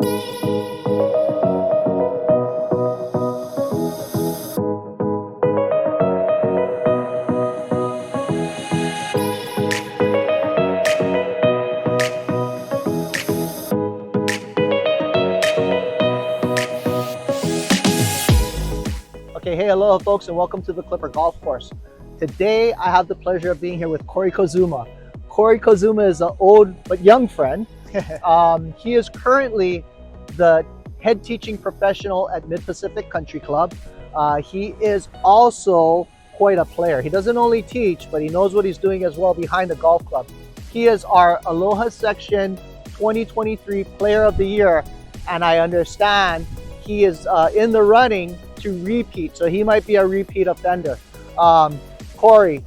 Okay, hey, aloha folks, and welcome to the Klipper Golf Course. Today, I have the pleasure of being here with Corey Kozuma. Corey Kozuma is an old but young friend. He is currently the head teaching professional at Mid-Pacific Country Club. He is also quite a player. He doesn't only teach, but he knows what he's doing as well behind the golf club. He is our Aloha Section 2023 Player of the Year, and I understand he is in the running to repeat, so he might be a repeat offender. Corey,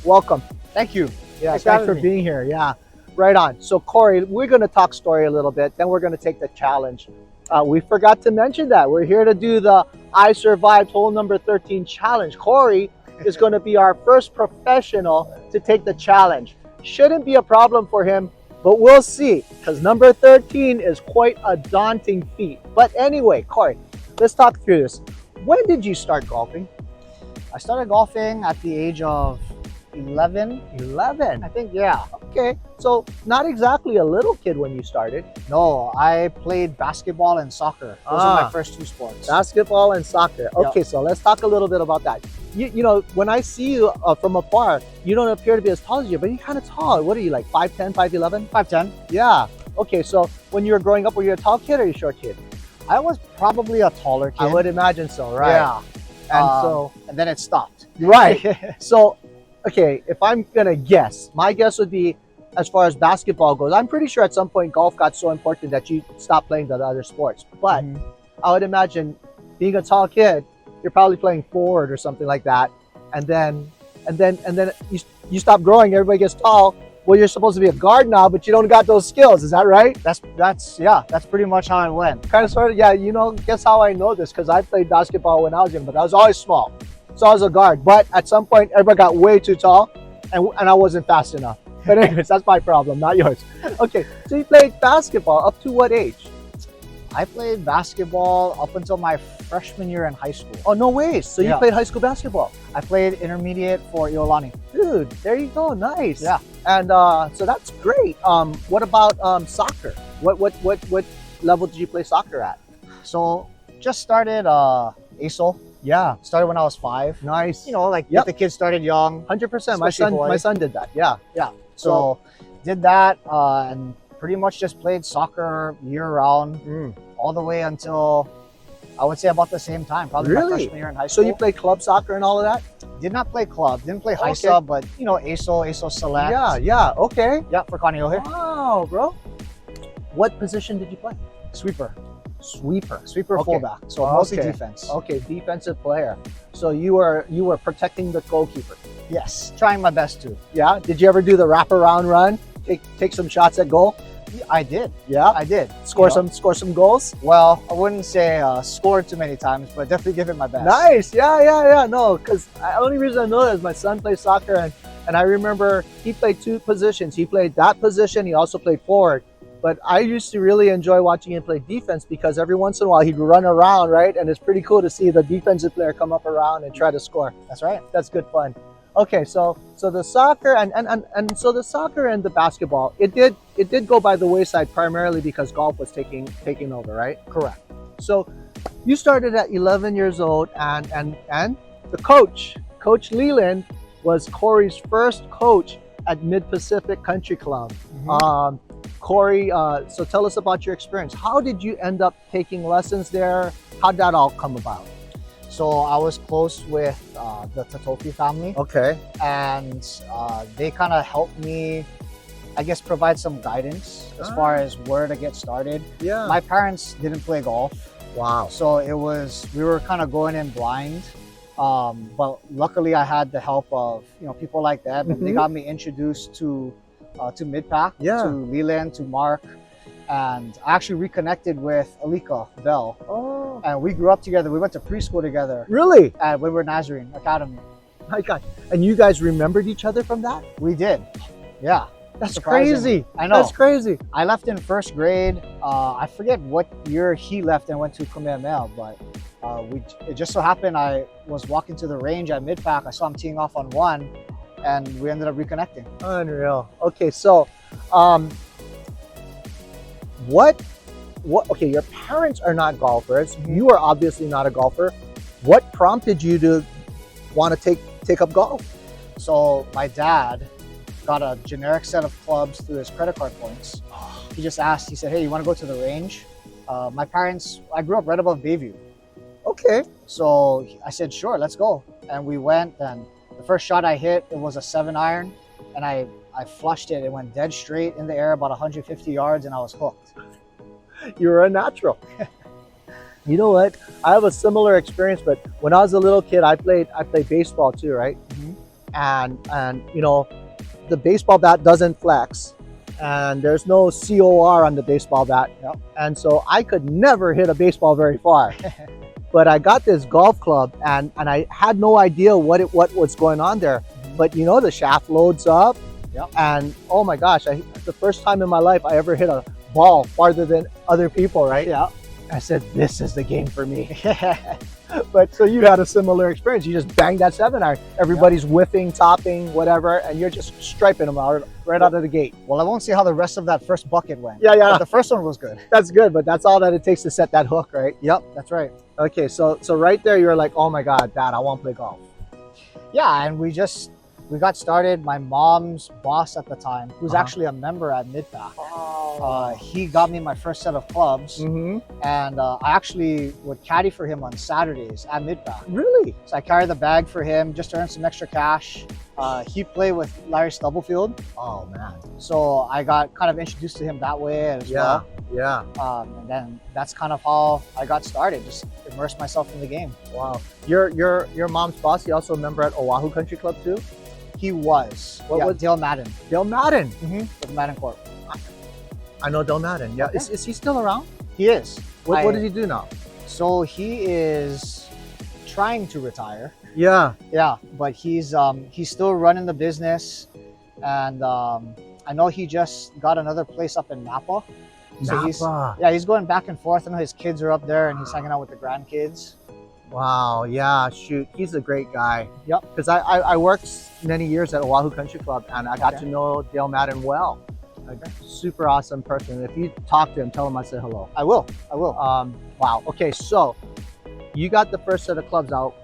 welcome. Thank you. Yeah, thanks for being here. Yeah, right on. So Corey, we're going to talk story a little bit, then we're going to take the challenge. We forgot to mention that we're here to do the I Survived Hole number 13 challenge. Corey is going to be our first professional to take the challenge. Shouldn't be a problem for him, but we'll see, because number 13 is quite a daunting feat. But anyway, Corey, let's talk through this. When did you start golfing? I started golfing at the age of 11. 11? I think, yeah. Okay, so not exactly a little kid when you started. No, I played basketball and soccer. Those are my first two sports. Basketball and soccer. Okay, Yep. so let's talk a little bit about that. You know, when I see you from afar, you don't appear to be as tall as you, but you're kind of tall. What are you, like 5'10", 5'11"? 5'10". Yeah. Okay, so when you were growing up, were you a tall kid or a short kid? I was probably a taller kid. I would imagine so, right? Yeah. And and then it stopped. right. So, okay, if I'm gonna guess, my guess would be, as far as basketball goes, I'm pretty sure at some point golf got so important that you stopped playing the other sports. But I would imagine, being a tall kid, you're probably playing forward or something like that, and then you stop growing. Everybody gets tall. Well, you're supposed to be a guard now, but you don't got those skills. Is that right? That's pretty much how it went. Kind of, sort of, yeah. You know, guess how I know this? Because I played basketball when I was young, but I was always small, so I was a guard. But at some point, everybody got way too tall, and I wasn't fast enough. But anyways, that's my problem, not yours. Okay, so you played basketball up to what age? I played basketball up until my freshman year in high school. Oh, no way. So you played high school basketball? I played intermediate for Iolani. Dude, there you go. Nice. Yeah. And so that's great. What about soccer? What level did you play soccer at? So just started ASOL. Yeah. Started when I was 5. Nice. You know, like get the kids started young. 100%. Especially My son did that. Yeah. Yeah. So did that and pretty much just played soccer year round all the way until I would say about the same time, probably my freshman year in high school. So you played club soccer and all of that? Did not play club, didn't play high sub, but you know, ASO Select. Yeah, okay. Yeah, for Kaneohe. Wow, bro. What position did you play? Sweeper. Sweeper Okay. fullback. So mostly defense. Okay, defensive player. So you were protecting the goalkeeper. Yes, trying my best to. Yeah. Did you ever do the wraparound run? Take some shots at goal? I did. Yeah, I did. Score some goals? Well, I wouldn't say scored too many times, but definitely give it my best. Nice. Yeah. No, because the only reason I know that is my son plays soccer, and I remember he played 2 positions. He played that position. He also played forward. But I used to really enjoy watching him play defense because every once in a while he'd run around, right? And it's pretty cool to see the defensive player come up around and try to score. That's right. That's good fun. Okay, so the soccer and so the soccer and the basketball, it did go by the wayside primarily because golf was taking over, right? Correct. So you started at 11 years old, and the Coach Leland was Corey's first coach at Mid-Pacific Country Club. Corey, so tell us about your experience. How did you end up taking lessons there? How'd that all come about? So I was close with the Tatofi family. Okay. And they kind of helped me, I guess, provide some guidance as far as where to get started. Yeah. My parents didn't play golf. Wow. So we were kind of going in blind. But luckily I had the help of, people like that. And they got me introduced to Midpac, to Leland, to Mark. And I actually reconnected with Alika Bell. Oh. And we grew up together. We went to preschool together. Really? At Windward Nazarene Academy. My God. And you guys remembered each other from that? We did. Yeah. That's surprising. crazy. I know. That's crazy. I left in first grade. I forget what year he left and went to Kamehameha, but it just so happened I was walking to the range at mid-pack. I saw him teeing off on one, and we ended up reconnecting. Unreal. Okay, so okay, your parents are not golfers. You are obviously not a golfer. What prompted you to want to take up golf? So my dad got a generic set of clubs through his credit card points. He just asked, he said, hey, you want to go to the range? My parents, I grew up right above Bayview. Okay. So I said, sure, let's go. And we went, and the first shot I hit, it was a 7-iron, and I flushed it. It went dead straight in the air about 150 yards, and I was hooked. You're a natural. You know what? I have a similar experience, but when I was a little kid, I played baseball too, right? And you know, the baseball bat doesn't flex, and there's no COR on the baseball bat. And so I could never hit a baseball very far. But I got this golf club, and I had no idea what was going on there. But you know, the shaft loads up, and oh my gosh, the first time in my life I ever hit a ball farther than other people, right? I said, this is the game for me. But so you had a similar experience. You just banged that 7-iron. Everybody's whiffing, topping, whatever, and you're just striping them out right out of the gate. Well, I won't see how the rest of that first bucket went. Yeah. But the first one was good. That's good, but that's all that it takes to set that hook, right? Yep, that's right. Okay, so right there, you're like, oh my God, Dad, I want to play golf. Yeah, and we got started. My mom's boss at the time, who's actually a member at Mid-Pack, he got me my first set of clubs, and I actually would caddy for him on Saturdays at Mid-Pack. Really? So I carried the bag for him just to earn some extra cash. He played with Larry Stubblefield. Oh man. So I got kind of introduced to him that way as well. Yeah. And then that's kind of how I got started, just immerse myself in the game. Wow. Your mom's boss, he also a member at Oahu Country Club too? He was. What was Dale Madden? Dale Madden. With Madden Corp. I know Dale Madden. Yeah. Okay. Is he still around? He is. What does he do now? So he is trying to retire. Yeah. Yeah, but he's still running the business, and I know he just got another place up in Napa. So he's going back and forth. I know his kids are up there, and he's hanging out with the grandkids. Wow, yeah, shoot, he's a great guy. Yep. Because I worked many years at Oahu Country Club, and I got to know Dale Madden well. Super awesome person. If you talk to him, tell him I said hello. I will. Wow. Okay, so you got the first set of clubs out.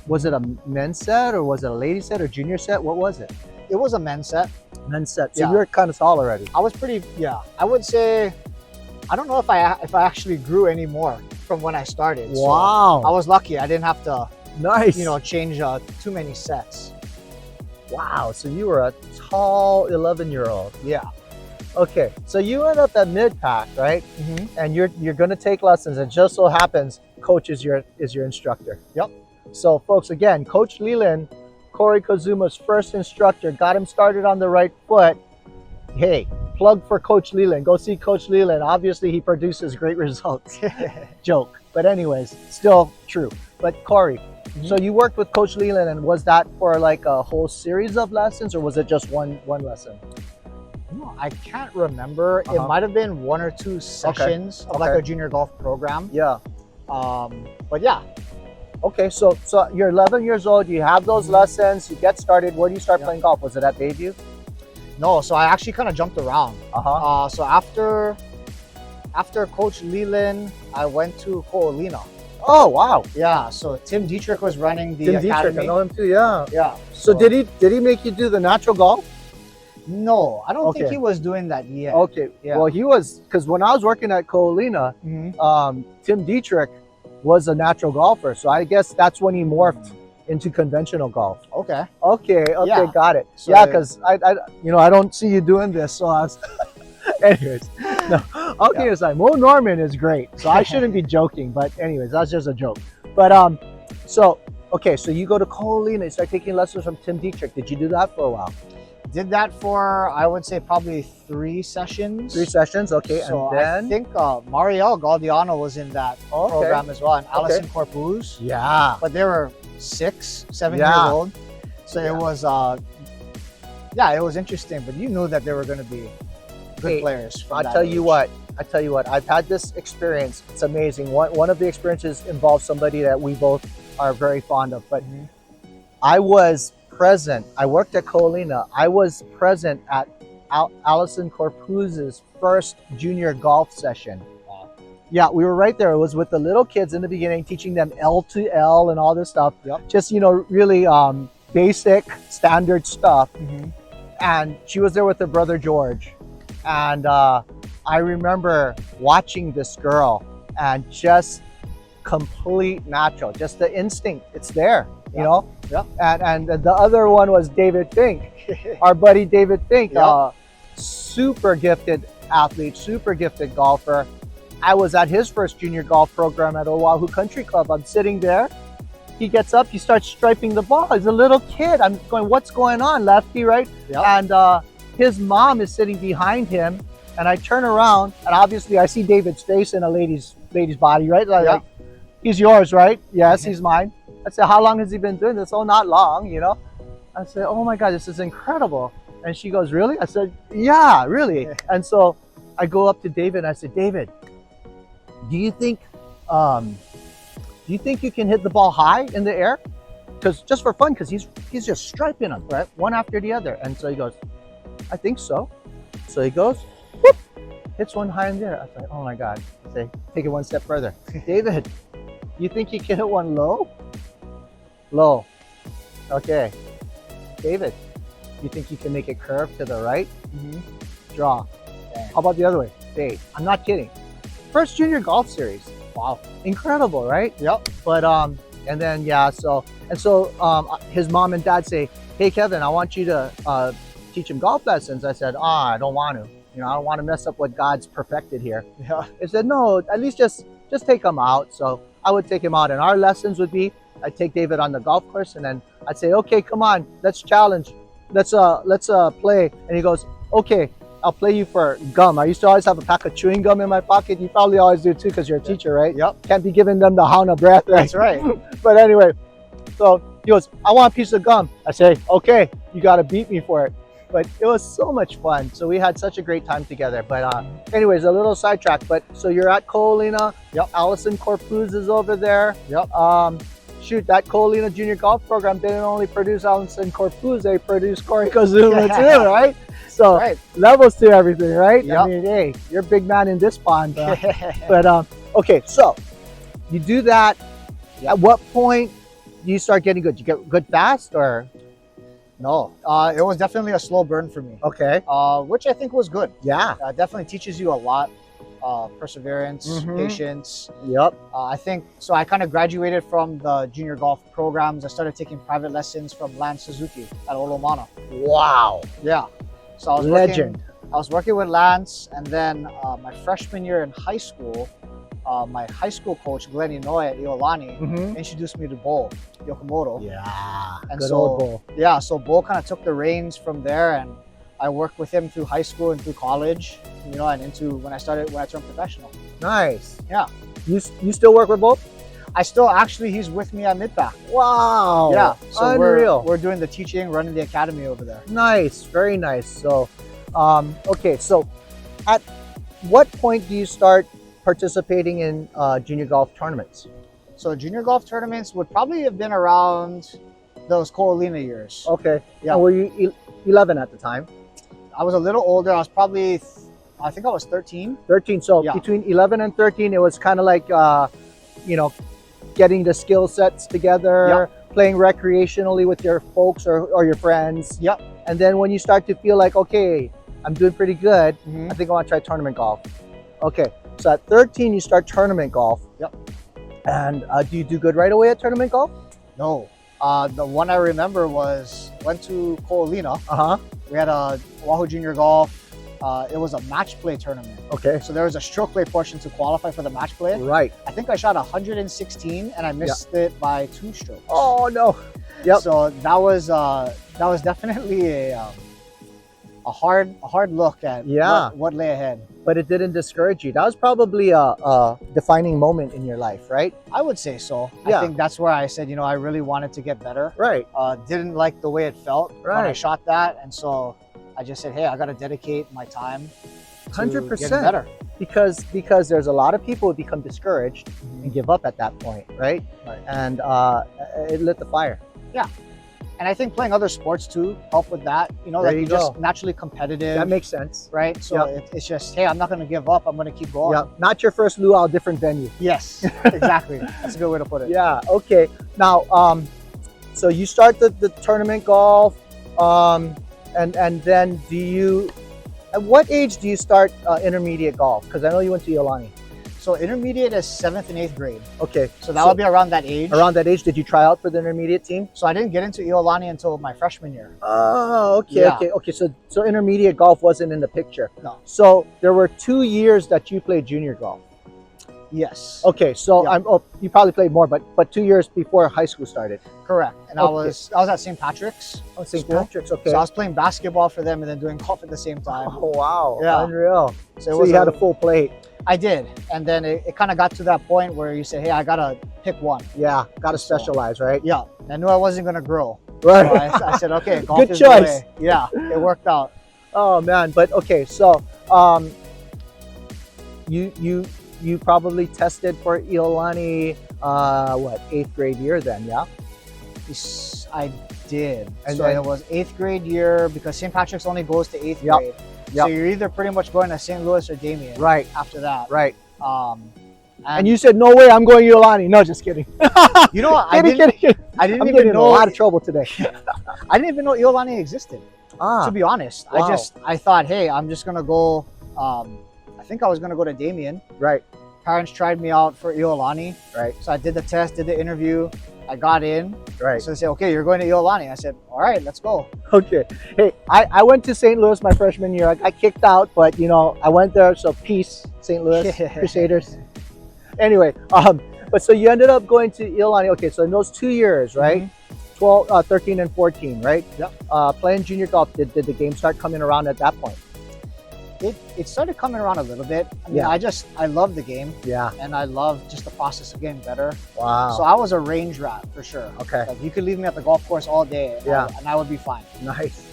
Was it a men's set, or was it a ladies set, or junior set? What was it? It was a men's set. Men's set. So you were kind of tall already. I was pretty. Yeah. I would say. I don't know if I actually grew any more from when I started. Wow. So I was lucky. I didn't have to. Nice. Change too many sets. Wow. So you were a tall 11-year-old. Yeah. Okay, so you end up at Mid-Pack, right? And you're going to take lessons, and just so happens, Coach is your instructor. Yep. So, folks, again, Coach Leland, Corey Kozuma's first instructor, got him started on the right foot. Hey, plug for Coach Leland. Go see Coach Leland. Obviously, he produces great results. Joke, but anyways, still true. But Corey, so you worked with Coach Leland, and was that for like a whole series of lessons, or was it just one lesson? I can't remember. It might have been 1 or 2 sessions of like a junior golf program. Yeah. But yeah. Okay, so you're 11 years old, you have those lessons, you get started. Where do you start playing golf? Was it at Bayview? No, so I actually kind of jumped around. So after Coach Leland, I went to Ko'olina. Oh, wow. Yeah, so Tim Dietrich was running the academy. Dietrich, I know him too, yeah. Yeah. So did he make you do the natural golf? No, I don't think he was doing that yet. Okay, yeah. Well, he was, because when I was working at Ko'olina, Tim Dietrich was a natural golfer. So I guess that's when he morphed into conventional golf. Okay, got it. So yeah, because I don't see you doing this. So I was, anyways, no. Okay, it's like, Mo Norman is great. So I shouldn't be joking, but anyways, that's just a joke. But so you go to Ko'olina, you start taking lessons from Tim Dietrich. Did you do that for a while? Did that for, I would say, probably 3 sessions. 3 sessions, okay. So and then I think Marielle Galdiano was in that program as well, and Allison Corpuz. Yeah. But they were 6, 7 years old. So it was yeah, it was interesting, but you knew that there were going to be good Hey, players. From I that tell you age. what, I've had this experience. It's amazing. One of the experiences involves somebody that we both are very fond of. But Mhm. I was present. I worked at Ko'olina. I was present at Allison Corpuz's first junior golf session. Wow. Yeah, we were right there. It was with the little kids in the beginning, teaching them L to L and all this stuff. Yep. Just, really basic, standard stuff. Mhm. And she was there with her brother George. And I remember watching this girl and just complete natural, just the instinct. It's there, you Yeah. know? Yeah. And the other one was David Fink, our buddy David Fink, Yeah. super gifted athlete, super gifted golfer. I was at his first junior golf program at Oahu Country Club. I'm sitting there. He gets up, he starts striping the ball. He's a little kid. I'm going, what's going on, lefty, right? Yeah. And his mom is sitting behind him, and I turn around, and obviously I see David's face in a lady's body, right? Like, he's yours, right? Yes, he's mine. I said, how long has he been doing this? Oh, not long, you know? I said, oh my God, this is incredible. And she goes, really? I said, yeah, really. And so I go up to David and I said, David, do you think you can hit the ball high in the air? Because just for fun, because he's just striping them, right? One after the other. And so he goes, I think so. So he goes, whoop, hits one high in the air. I was like, oh my God. I say, take it one step further. David, you think you can hit one low? Low. Okay. David, you think you can make it curve to the right? Mhm. Draw. Dang. How about the other way? Fade. I'm not kidding. First junior golf series. Wow. Incredible, right? Yep. But and then so his mom and dad say, hey Kevin, I want you to teach him golf lessons. I said, I don't want to. I don't want to mess up what God's perfected here. Yeah. They said, no, at least just take him out. So I would take him out, and our lessons would be, I'd take David on the golf course, and then I'd say, okay, come on, let's challenge, let's play. And he goes, okay, I'll play you for gum. I used to always have a pack of chewing gum in my pocket. You probably always do too, because you're a teacher, right? Yep. Can't be giving them the hound of breath, right? That's right. But anyway, so he goes, I want a piece of gum. I say, okay, you got to beat me for it. But it was so much fun. So we had such a great time together. But anyways, a little sidetrack. But so you're at Ko'olina. Yep. Allison Corpuz is over there. Yep. Shoot, that Ko'olina Junior Golf Program didn't only produce Allison Corpuz, they produced Corey Kozuma too, right? So Right. levels to everything, right? Yep. I mean, hey, you're a big man in this pond. But okay, so you do that. Yep. At what point do you start getting good? You get good fast, or No, it was definitely a slow burn for me, okay? which I think was good. Yeah. Definitely teaches you a lot, perseverance, Mhm. patience. Yep. I think so. I kind of graduated from the junior golf programs. I started taking private lessons from Lance Suzuki at Olomana. Wow. Yeah, so I was Legend. I was working with Lance, and then my freshman year in high school, my high school coach Glenn Inoue at Iolani Mm-hmm. introduced me to Bo Yokomoto. Yeah. And Good so- old bull. Yeah, so Bo kind of took the reins from there, and I worked with him through high school and through college, and into when I turned professional. Nice. Yeah. You still work with both? I still actually, he's with me at Midpack. Wow. Yeah, so Unreal. we're doing the teaching, running the academy over there. Nice. Very nice. So, okay. So, at what point do you start participating in junior golf tournaments? So junior golf tournaments would probably have been around those Ko'olina years. Okay. Yeah. And were you 11 at the time? I was a little older. I was probably, I think I was 13. 13. So Yeah. between 11 and 13, it was kind of like, getting the skill sets together, playing recreationally with your folks or your friends. Yep. And then when you start to feel like, okay, I'm doing pretty good, Mhm. I think I want to try tournament golf. Okay. So at 13, you start tournament golf. Yep. And do you do good right away at tournament golf? No. The one I remember went to Ko'olina. Uh-huh. We had a Oahu Junior Golf. It was a match play tournament. Okay. So there was a stroke play portion to qualify for the match play. Right. I think I shot 116 and I missed it by 2 strokes. Oh, no. Yep. So that was definitely hard look at what lay ahead. But it didn't discourage you. That was probably a defining moment in your life, right? I would say so. Yeah. I think that's where I said, you know, I really wanted to get better. Right. Didn't like the way it felt when I shot that. And so I just said, hey, I got to dedicate my time to 100%. getting better. Because there's a lot of people who become discouraged and give up at that point, right? And it lit the fire. Yeah. And I think playing other sports too help with that. You know, like you're just naturally competitive. That makes sense. Right? So it's just, hey, I'm not going to give up. I'm going to keep going. Yeah. Not your first luau, different venue. Yes, exactly. That's a good way to put it. Yeah. Okay. Now, so you start the tournament golf, and then do you, at what age do you start intermediate golf? Because I know you went to Iolani. So intermediate is 7th and 8th grade. Okay. So that would be around that age. Around that age, did you try out for the intermediate team? So I didn't get into Iolani until my freshman year. Oh, okay, Yeah. okay. So intermediate golf wasn't in the picture. No. So there were 2 years that you played junior golf. Yes. Okay, so you probably played more, but 2 years before high school started. Correct. And I was at St. Patrick's. Oh, St. Patrick's, okay. So I was playing basketball for them and then doing golf at the same time. Oh, wow. Yeah. Unreal. So you had a full plate. I did. And then it kind of got to that point where you say, hey, I got to pick one. Yeah, got to specialize, right? Yeah. I knew I wasn't going to grow. Right. So I said, okay, golf Good is choice. the way. Yeah, it worked out. Oh, man. But, okay, so you probably tested for Iolani, 8th grade year then, yeah? I did. And so then, it was 8th grade year because St. Patrick's only goes to 8th grade. So you're either pretty much going to St. Louis or Damien. Right. After that. Right. And you said, no way, I'm going Iolani. No, just kidding. You know what? kidding. I didn't I'm even getting know in a lot of trouble today. I didn't even know Iolani existed. To be honest. Wow. I thought, hey, I'm just going to go, I think I was going to go to Damien. Right. Parents tried me out for Iolani. Right. So I did the test, did the interview. I got in. Right. So they said, okay, you're going to Iolani. I said, all right, let's go. Okay. Hey, I went to St. Louis my freshman year. I got kicked out, but you know, I went there. So peace, St. Louis Crusaders. Anyway, but so you ended up going to Iolani. Okay, so in those 2 years, right? 13 and 14, right? Yep. Playing junior golf, did the game start coming around at that point? It started coming around a little bit. I mean, I love the game. Yeah. And I love just the process of getting better. Wow. So I was a range rat for sure. Okay. Like you could leave me at the golf course all day and I would be fine. Nice.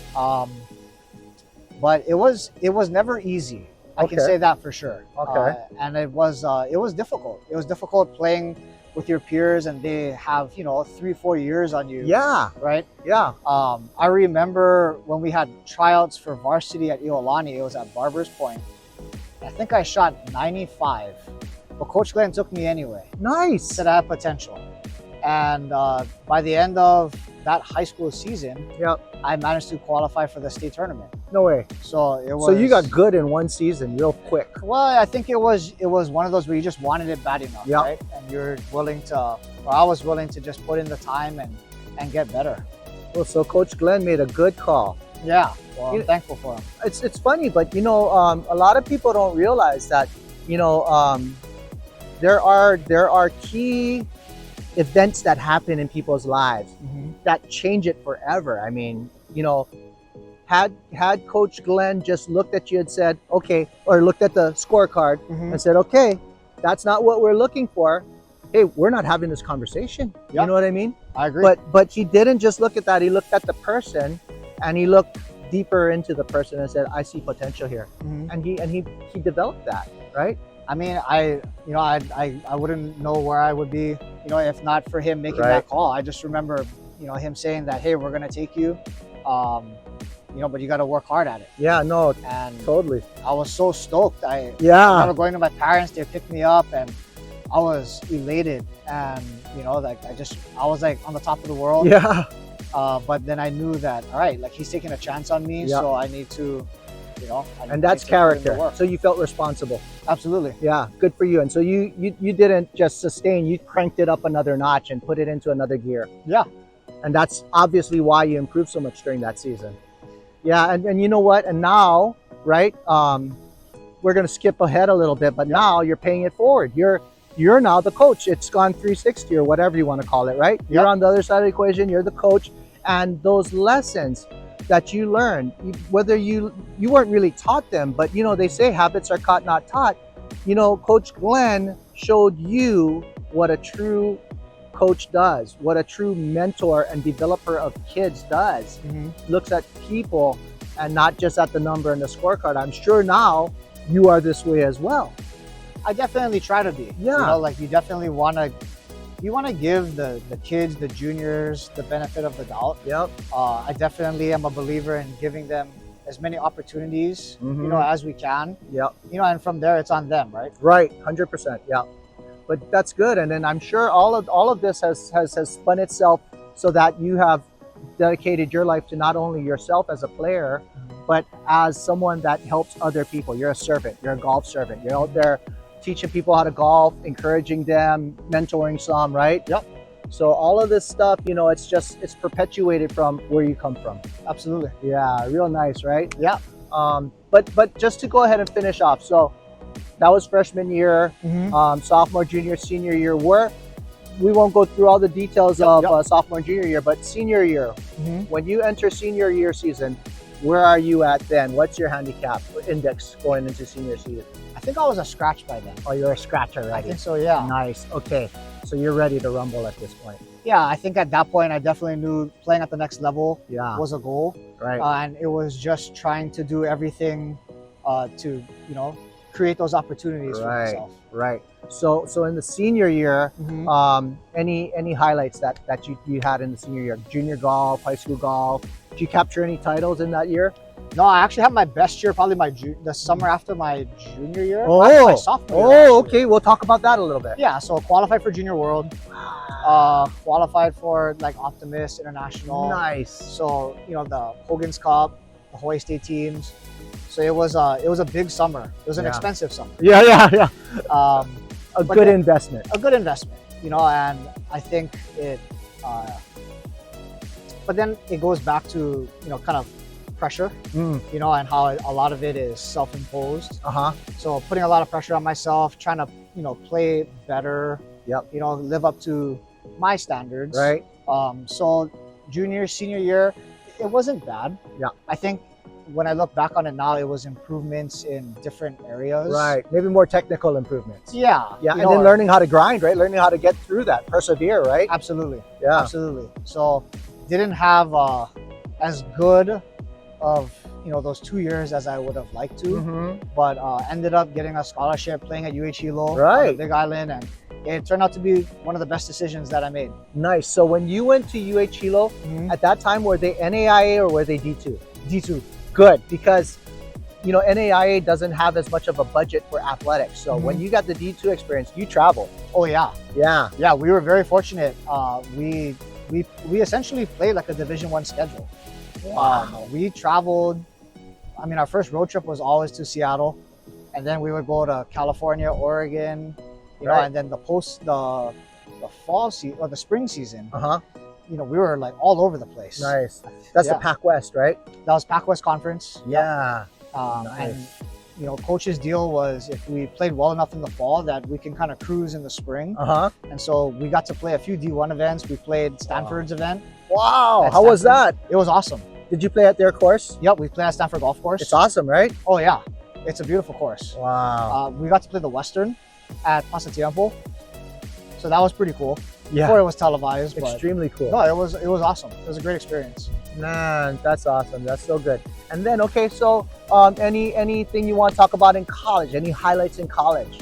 But it was never easy. I can say that for sure. Okay. And it was difficult. It was difficult playing with your peers and they have, 3-4 years on you. Yeah. Right? Yeah. I remember when we had tryouts for varsity at Iolani, it was at Barber's Point. I think I shot 95, but Coach Glenn took me anyway. Nice. Said I had potential. And by the end of that high school season, I managed to qualify for the state tournament. No way. So it was. So you got good in one season, real quick. Well, I think it was one of those where you just wanted it bad enough, right? And you're willing to, or I was willing to just put in the time and get better. Well, so Coach Glenn made a good call. Yeah. Well, I'm thankful for him. It's funny, but a lot of people don't realize that, there are key events that happen in people's lives that change it forever. I mean, had Coach Glenn just looked at you and said, okay, or looked at the scorecard and said, okay, that's not what we're looking for. Hey, we're not having this conversation. You know what I mean? I agree. But he didn't just look at that. He looked at the person and he looked deeper into the person and said, I see potential here. And he developed that, right? I mean, I wouldn't know where I would be, if not for him making that call. I just remember, him saying that, hey, we're going to take you, but you got to work hard at it. Yeah, no, and totally. I was so stoked. I remember going to my parents, they picked me up and I was elated. And, I was like on the top of the world. Yeah. But then I knew that, all right, like he's taking a chance on me. So I need to, and that's character. So you felt responsible. Absolutely. Yeah, good for you. And so you didn't just sustain, you cranked it up another notch and put it into another gear. Yeah. And that's obviously why you improved so much during that season. Yeah, and you know what? And now, right, we're going to skip ahead a little bit, but now you're paying it forward. You're now the coach. It's gone 360 or whatever you want to call it, right? You're on the other side of the equation. You're the coach. And those lessons that you learned, whether you weren't really taught them, but you know, they say habits are caught, not taught. You know, Coach Glenn showed you what a true coach does, what a true mentor and developer of kids does. Looks at people and not just at the number and the scorecard. I'm sure now you are this way as well. I definitely try to be. Yeah. You know, like you definitely want to give the kids, the juniors, the benefit of the doubt. Yep. I definitely am a believer in giving them as many opportunities, you know, as we can. Yep. You know, and from there it's on them, right? Right. 100%. Yeah. But that's good. And then I'm sure all of this has spun itself so that you have dedicated your life to not only yourself as a player, but as someone that helps other people. You're a servant. You're a golf servant. You're out there teaching people how to golf, encouraging them, mentoring some, right? Yep. So all of this stuff, you know, it's perpetuated from where you come from. Absolutely. Yeah, real nice, right? Yeah. But just to go ahead and finish off, so that was freshman year, sophomore, junior, senior year. We won't go through all the details of sophomore and junior year, but senior year, when you enter senior year season, where are you at then? What's your handicap index going into senior season? I think I was a scratch by then. Oh, you're a scratch already. I think so, yeah. Nice. Okay. So you're ready to rumble at this point. Yeah, I think at that point I definitely knew playing at the next level was a goal. Right. And it was just trying to do everything to, you know, create those opportunities for myself. Right. So in the senior year, any highlights that you had in the senior year? Junior golf, high school golf. Did you capture any titles in that year? No, I actually had my best year probably the summer after my junior year. Oh, my sophomore year, okay. We'll talk about that a little bit. Yeah, so qualified for Junior World, qualified for like Optimist International. Nice. So, you know, the Hogan's Cup, the Hawaii State teams. So it was a big summer. It was an expensive summer. Yeah. A good investment. A good investment, you know, and I think it. But then it goes back to, you know, kind of pressure, you know, and how a lot of it is self-imposed. So putting a lot of pressure on myself, trying to, you know, play better. You know, live up to my standards. Right. So junior, senior year, it wasn't bad. Yeah. I think when I look back on it now, it was improvements in different areas. Right. Maybe more technical improvements. Yeah. Yeah. And then learning how to grind, right? Learning how to get through that, persevere, right? Absolutely. Yeah. Absolutely. So didn't have as good of, you know, those 2 years as I would have liked to, but ended up getting a scholarship playing at UH Hilo on the Big Island, and it turned out to be one of the best decisions that I made. Nice. So when you went to UH Hilo, at that time, were they NAIA or were they D2? D2. Good, because you know NAIA doesn't have as much of a budget for athletics. So when you got the D2 experience, you traveled. Oh yeah. Yeah. We were very fortunate. We essentially played like a Division I schedule. Wow. We traveled. I mean, our first road trip was always to Seattle, and then we would go to California, Oregon, you know, and then the fall season or the spring season. You know, we were like all over the place. Nice. That's the Pac West, right? That was Pac West Conference. Yeah. Nice. And you know, coach's deal was if we played well enough in the fall that we can kind of cruise in the spring. And so we got to play a few D1 events. We played Stanford's event. Wow. How was that? It was awesome. Did you play at their course? Yep, we played at Stanford Golf Course. It's awesome, right? Oh yeah, it's a beautiful course. Wow. We got to play the Western at Pasatiempo, so that was pretty cool. Yeah. Before it was televised. Extremely cool. No, it was awesome. It was a great experience. Man, that's awesome. That's so good. And then, okay, so anything you want to talk about in college? Any highlights in college?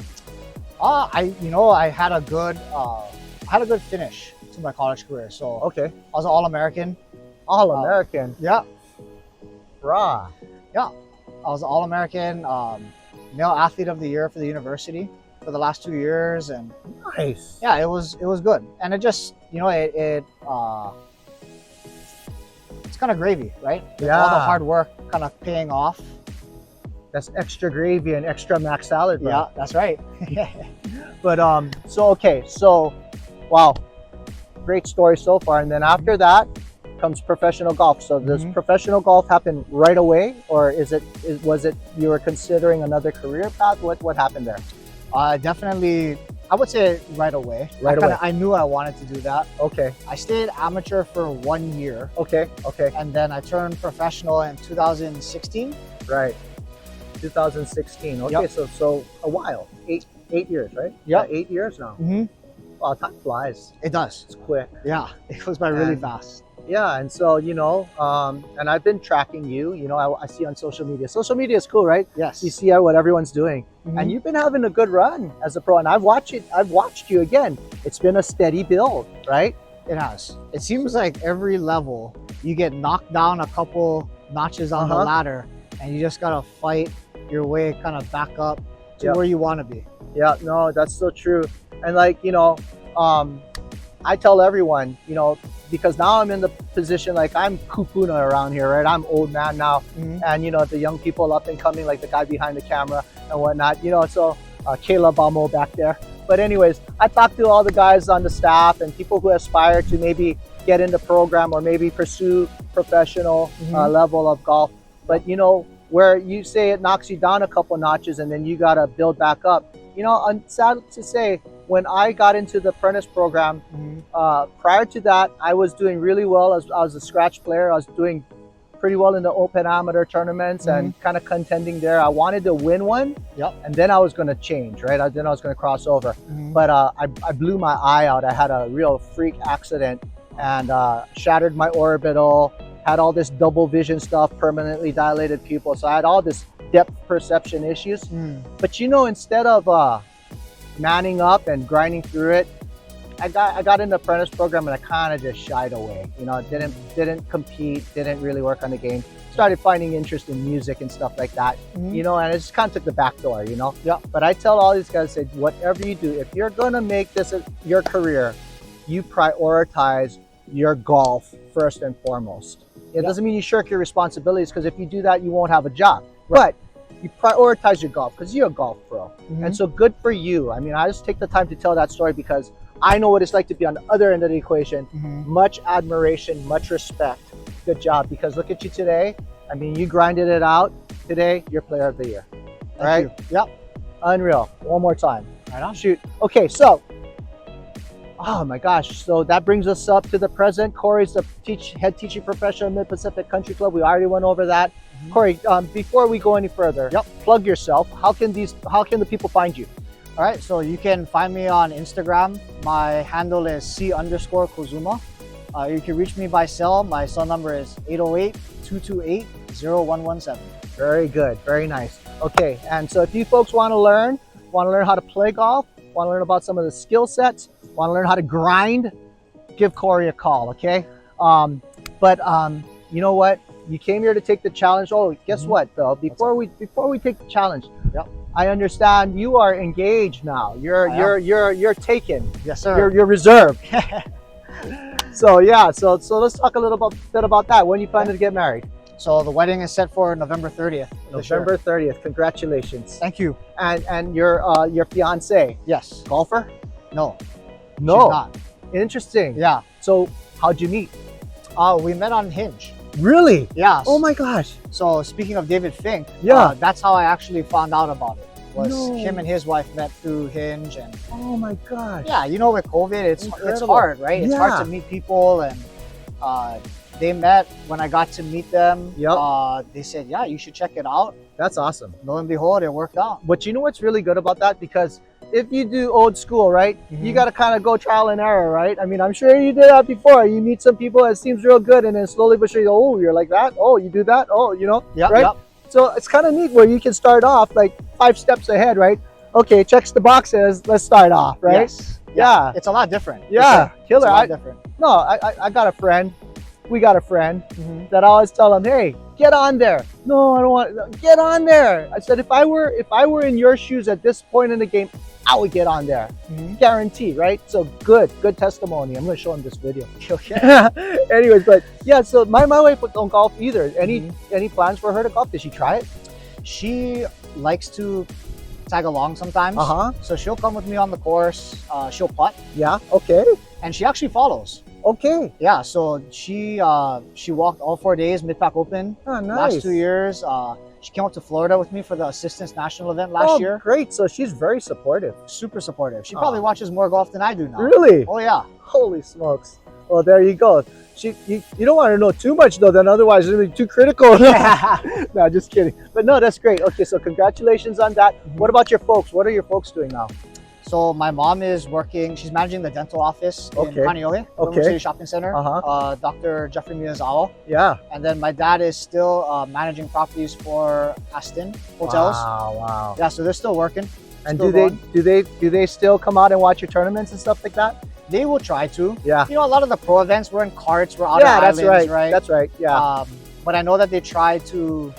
I had a good finish to my college career. So okay, I was an All-American. All-American. Yeah. Rah. Yeah. I was an All-American, male athlete of the year for the university for the last 2 years, and nice. Yeah, it was good, and it just, you know, it's kind of gravy, right? Yeah. All the hard work kind of paying off. That's extra gravy and extra mac salad, bro. Yeah, that's right. But so wow, great story so far. And then after that comes professional golf. So does professional golf happen right away, or was it you were considering another career path? What happened there? Definitely I would say right away. Right away. I knew I wanted to do that. Okay. I stayed amateur for 1 year. Okay. Okay. And then I turned professional in 2016. Right. 2016. Okay. Yep. So a while. Eight years, right? Yep. Yeah, 8 years now. Mm-hmm. Wow, time flies. It does. It's quick. Yeah, it goes by really And- fast. Yeah, and so and I've been tracking you. I see on social media. Social media is cool, right? Yes. You see what everyone's doing, Mhm. and you've been having a good run as a pro. And I've watched you again. It's been a steady build, right? It has. It seems like every level you get knocked down a couple notches on the ladder, and you just gotta fight your way kind of back up to Yep. where you want to be. Yeah, no, that's so true. And I tell everyone, because now I'm in the position like I'm kupuna around here, right? I'm old man now, Mhm. and the young people up and coming, like the guy behind the camera and whatnot. So Caleb Amo back there. But anyways, I talk to all the guys on the staff and people who aspire to maybe get into program or maybe pursue professional level of golf. But where you say it knocks you down a couple notches and then you gotta build back up. I'm sad to say, when I got into the apprentice program, prior to that, I was doing really well. I was a scratch player. I was doing pretty well in the open amateur tournaments and kind of contending there. I wanted to win one, and then I was going to change, right? Then I was going to cross over. But I blew my eye out. I had a real freak accident and shattered my orbital, had all this double vision stuff, permanently dilated pupil. So I had all this depth perception issues. But instead of manning up and grinding through it, I got in the apprentice program and I kind of just shied away. Didn't compete, didn't really work on the game. Started finding interest in music and stuff like that. And it just kind of took the back door. Yeah. But I tell all these guys, say, whatever you do, if you're gonna make this your career, you prioritize your golf first and foremost. It doesn't mean you shirk your responsibilities, because if you do that, you won't have a job. Right. But you prioritize your golf because you're a golf pro. And so good for you. I mean, I just take the time to tell that story because I know what it's like to be on the other end of the equation. Much admiration, much respect. Good job, because look at you today. I mean, you grinded it out. Today, you're player of the year. All right? Yep. Unreal. One more time. Right on. Shoot. Okay, so, oh my gosh. So that brings us up to the present. Corey's the head teaching professional at Mid-Pacific Country Club. We already went over that. Corey, before we go any further, plug yourself. How can the people find you? All right, so you can find me on Instagram. My handle is C_Kozuma. You can reach me by cell. My cell number is 808-228-0117. Very good, very nice. Okay, and so if you folks want to learn how to play golf, want to learn about some of the skill sets, want to learn how to grind, give Corey a call, okay? You know what? You came here to take the challenge. Oh, guess what though? Before we take the challenge, I understand you are engaged now. You're taken. Yes, sir. You're reserved. So yeah, so let's talk a little bit about that. When you planning to get married? So the wedding is set for November 30th. November 30th. Congratulations. Thank you. And your fiance? Yes. Golfer? No. No. She's not. Interesting. Yeah. So how'd you meet? We met on Hinge. Really? Yeah. Oh my gosh. So speaking of David Fink, that's how I actually found out about it. Him and his wife met through Hinge, and oh my gosh. Yeah, with COVID, it's hard, right? It's hard to meet people, and they met when I got to meet them. They said, yeah, you should check it out. That's awesome. Lo and behold, it worked out. But you know what's really good about that? Because if you do old school, right, you got to kind of go trial and error, right? I mean, I'm sure you did that before. You meet some people, it seems real good, and then slowly but surely, oh, you're like that? Oh, you do that? Oh, right? Yep. So it's kind of neat where you can start off like 5 steps ahead, right? Okay, checks the boxes, let's start off, right? Yes. Yeah. It's a lot different. Yeah, killer. It's a lot different. No, I got a friend. We got a friend that I always tell him, hey, get on there. No, I don't want, get on there. I said, if I were in your shoes at this point in the game, I would get on there. Guaranteed, right? So good testimony. I'm going to show him this video. Okay. Anyways, but yeah, so my wife don't golf either. Any plans for her to golf? Did she try it? She likes to tag along sometimes. So she'll come with me on the course. She'll putt. Yeah. Okay. And she actually follows. Okay. Yeah. So she walked all 4 days Mid-Pac Open. Oh, nice. Last 2 years. She came up to Florida with me for the Assistance National event last year. Great. So she's very supportive. Super supportive. She probably watches more golf than I do now. Really? Oh yeah. Holy smokes. Well, there you go. You don't want to know too much though, then otherwise it'll be too critical. No, just kidding. But no, that's great. Okay, so congratulations on that. What about your folks? What are your folks doing now? So my mom is working, she's managing the dental office in Kaneohe, Okay. City Shopping Center, Dr. Jeffrey Miyazawa. Yeah. And then my dad is still managing properties for Aston Hotels. Wow. Yeah, so they're still working. And still do they still come out and watch your tournaments and stuff like that? They will try to. Yeah. You know, a lot of the pro events, we're in carts, we're out of islands, right? That's right. Yeah. But I know that they try to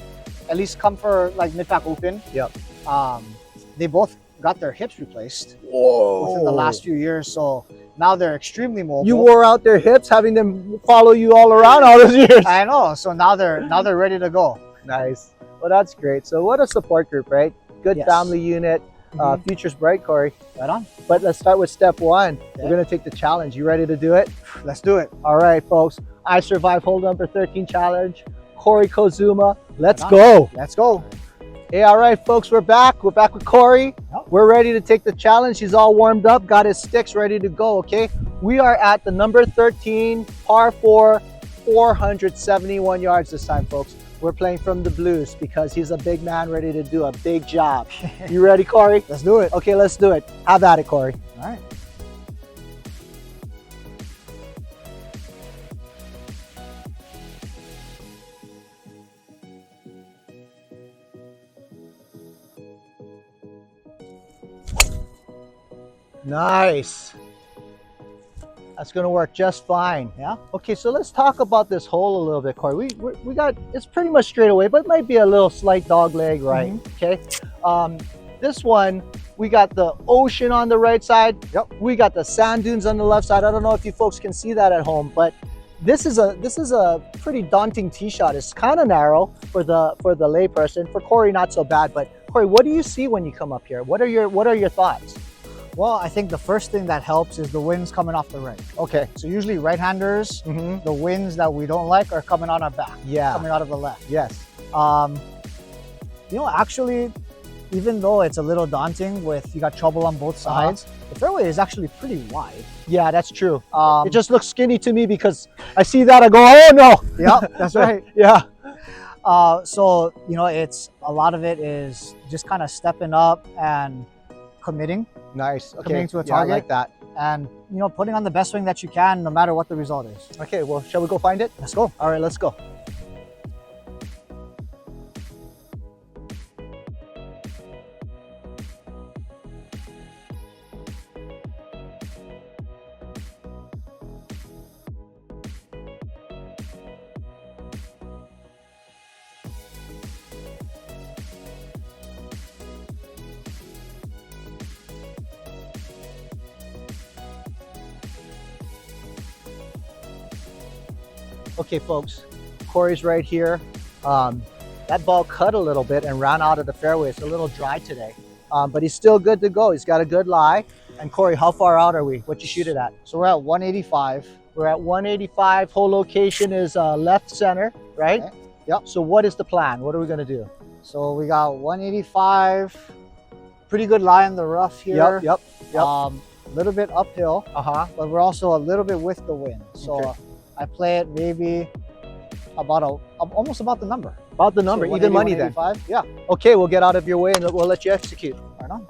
at least come for like Mid-Pac Open. Yep. They both got their hips replaced Whoa. within the last few years, so now they're extremely mobile. You wore out their hips having them follow you all around all those years. I know. So now they're ready to go. Nice. Well, that's great. So what a support group, right? Good family unit. Future's bright, Corey. Right on. But let's start with step one. We're going to take the challenge. You ready to do it? Let's do it. All right, folks. I survived hole number 13 challenge. Corey Kozuma. Let's go. Let's go. Hey, all right, folks. We're back. We're back with Corey. Yep. We're ready to take the challenge. He's all warmed up. Got his sticks ready to go, okay? We are at the number 13, par 4, 471 yards this time, folks. We're playing from the blues because he's a big man ready to do a big job. You ready, Corey? Let's do it. Okay, let's do it. Have at it, Corey. All right. Nice. That's gonna work just fine. Yeah. Okay, so let's talk about this hole a little bit, Corey. We got, it's pretty much straight away, but it might be a little slight dog leg right. Okay. This one, we got the ocean on the right side. Yep. We got the sand dunes on the left side. I don't know if you folks can see that at home, but this is a pretty daunting tee shot. It's kind of narrow for the layperson. For Corey, not so bad. But Corey, what do you see when you come up here? What are your thoughts? Well, I think the first thing that helps is the winds coming off the right. Okay. So usually right-handers, the winds that we don't like are coming on our back. Yeah. Coming out of the left. Yes. You know, actually, even though it's a little daunting with you got trouble on both sides, the fairway is actually pretty wide. Yeah, that's true. It just looks skinny to me because I see that, I go, oh no. Yeah, that's right. Yeah. So, you know, it's a lot of it is just kind of stepping up and committing. Nice. Okay. Committing to a target. I like that. And, you know, putting on the best swing that you can, no matter what the result is. Okay, well, shall we go find it? Let's go. All right, let's go. Okay, folks, Corey's right here. That ball cut a little bit and ran out of the fairway. It's a little dry today, but he's still good to go. He's got a good lie. And Corey, how far out are we? What you shoot it at? So we're at 185. We're at 185. Hole location is left center, right? Okay. Yep. So what is the plan? What are we gonna do? So we got 185. Pretty good lie in the rough here. Yep. A little bit uphill, but we're also a little bit with the wind. So I play it maybe almost about the number. About the number, so even money then. Yeah. Okay, we'll get out of your way and we'll let you execute. Right on.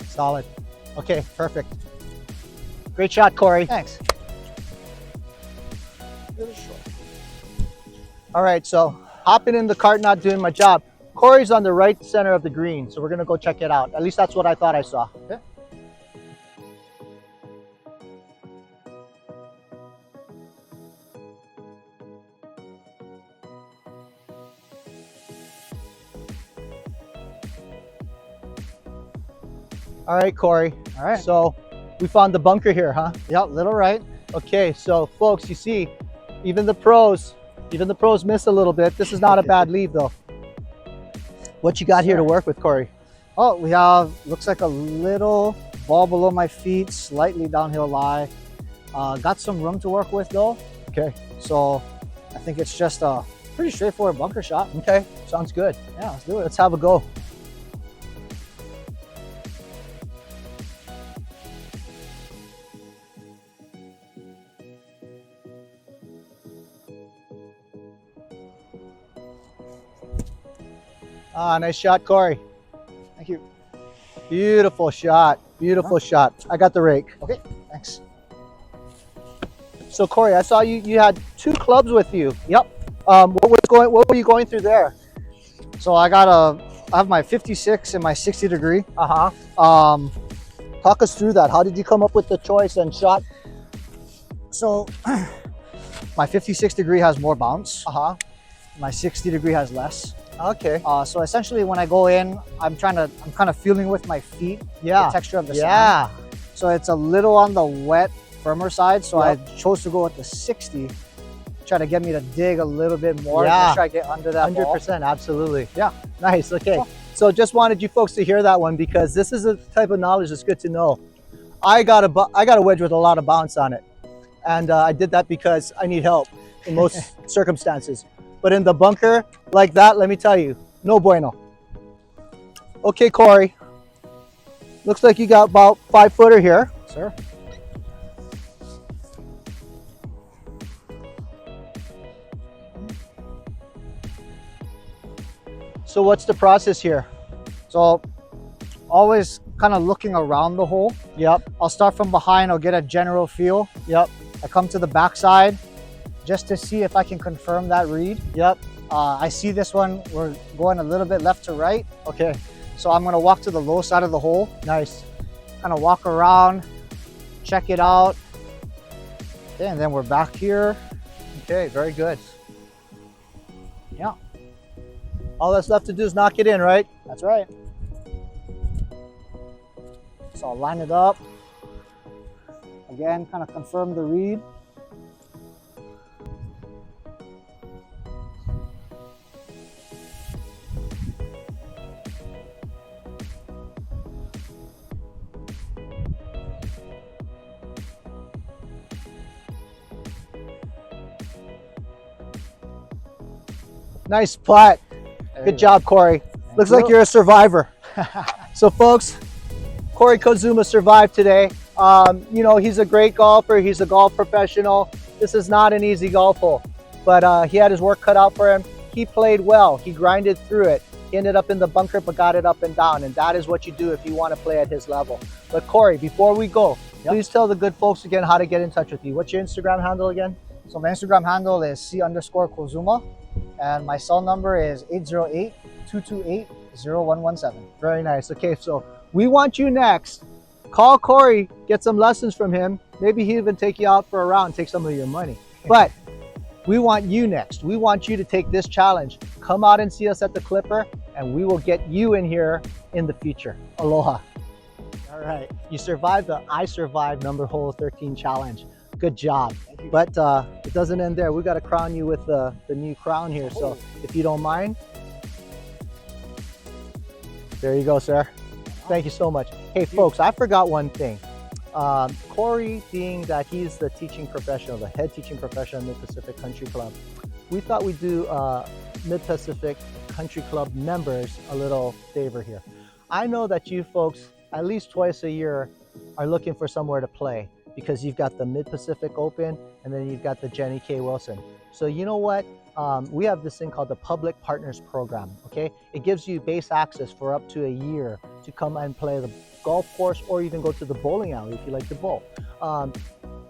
Solid. Okay, perfect. Great shot, Corey. Thanks. All right, so hopping in the cart, not doing my job. Corey's on the right center of the green, so we're gonna go check it out. At least that's what I thought I saw. Okay. All right, Corey. All right. So we found the bunker here, huh? Yep, little right. Okay, so folks, you see, even the pros miss a little bit. This is not a bad lead though. What you got here to work with, Corey? Oh, we have, looks like a little ball below my feet, slightly downhill lie. Got some room to work with though. Okay. So I think it's just a pretty straightforward bunker shot. Okay, sounds good. Yeah, let's do it. Let's have a go. Ah, nice shot, Corey. Thank you. Beautiful shot. Beautiful shot. I got the rake. Okay, thanks. So Corey, I saw you had 2 clubs with you. Yep. What were you going through there? So I have my 56 and my 60 degree. Talk us through that. How did you come up with the choice and shot? So my 56 degree has more bounce. My 60 degree has less. Okay. So essentially when I go in, I'm kind of feeling with my feet the texture of the sand. So it's a little on the wet, firmer side. So I chose to go with the 60, try to get me to dig a little bit more. Just try to get under that 100%, ball. absolutely. Yeah. Nice, okay. Cool. So just wanted you folks to hear that one because this is a type of knowledge that's good to know. I got a wedge with a lot of bounce on it. And I did that because I need help in most circumstances. But in the bunker like that, let me tell you, no bueno. Okay, Corey. Looks like you got about 5-footer here. Sir. So what's the process here? So always kind of looking around the hole. Yep. I'll start from behind. I'll get a general feel. Yep. I come to the backside just to see if I can confirm that read. Yep. I see this one, we're going a little bit left to right. Okay. So I'm gonna walk to the low side of the hole. Nice. Kind of walk around, check it out. Okay, and then we're back here. Okay, very good. Yeah. All that's left to do is knock it in, right? That's right. So I'll line it up. Again, kind of confirm the read. Nice putt. Good job, Corey. Looks like you're a survivor. So folks, Corey Kozuma survived today. You know, he's a great golfer. He's a golf professional. This is not an easy golf hole, but he had his work cut out for him. He played well. He grinded through it. He ended up in the bunker, but got it up and down. And that is what you do if you want to play at his level. But Corey, before we go, please tell the good folks again how to get in touch with you. What's your Instagram handle again? So my Instagram handle is C_Kozuma. And my cell number is 808-228-0117. Very nice. Okay, so we want you next. Call Corey, get some lessons from him. Maybe he'll even take you out for a round, take some of your money. But we want you next. We want you to take this challenge. Come out and see us at the Klipper, and we will get you in here in the future. Aloha. All right, you survived the I Survived number hole 13 challenge. Good job. But it doesn't end there. We got to crown you with the new crown here. So if you don't mind, there you go, sir. Thank you so much. Hey, folks, I forgot one thing. Corey, being that he's the teaching professional, the head teaching professional at Mid-Pacific Country Club, we thought we'd do Mid-Pacific Country Club members a little favor here. I know that you folks, at least twice a year, are looking for somewhere to play, because you've got the Mid-Pacific Open and then you've got the Jenny K. Wilson. So you know what? We have this thing called the Public Partners Program, okay? It gives you base access for up to a year to come and play the golf course or even go to the bowling alley if you like to bowl.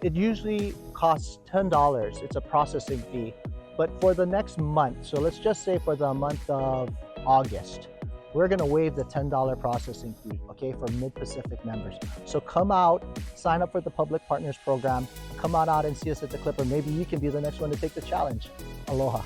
It usually costs $10. It's a processing fee. But for the next month, so let's just say for the month of August, we're gonna waive the $10 processing fee, okay, for Mid-Pacific members. So come out, sign up for the Public Partners Program, come on out and see us at the Klipper. Maybe you can be the next one to take the challenge. Aloha.